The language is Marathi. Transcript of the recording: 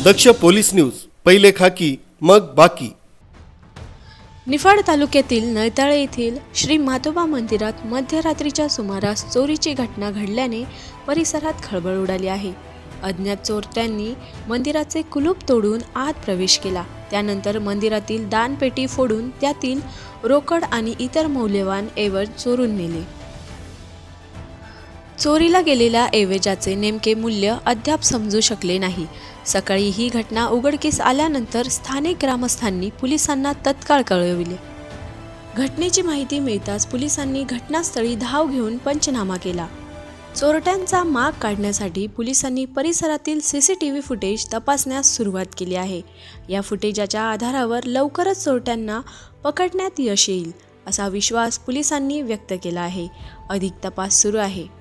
दक्ष पोलीस न्यूज, पहिले खाकी मग बाकी। निफाड तालुक्यातील नळताळे येथील श्री मातोबा मंदिरात मध्यरात्रीच्या सुमारास चोरीची घटना घडल्याने परिसरात खळबळ उडाली आहे। अज्ञात चोरट्यांनी मंदिराचे कुलूप तोडून आत प्रवेश केला। त्यानंतर मंदिरातील दानपेटी फोडून त्यातील रोकड आणि इतर मौल्यवान ऐवज चोरून नेले। चोरीला गेलेल्या ऐवजाचे नेमके मूल्य अद्याप समजू शकले नाही। सकाळी ही घटना उघडकीस आल्यानंतर स्थानिक ग्रामस्थांनी पोलिसांना तत्काळ कळविले। घटनेची माहिती मिळताच पोलिसांनी घटनास्थळी धाव घेऊन पंचनामा केला। चोरट्यांचा माग काढण्यासाठी पोलिसांनी परिसरातील सीसीटीव्ही फुटेज तपासण्यास सुरुवात केली आहे। या फुटेजच्या आधारावर लवकरच चोरट्यांना पकडण्यात यश येईल असा विश्वास पोलिसांनी व्यक्त केला आहे। अधिक तपास सुरू आहे।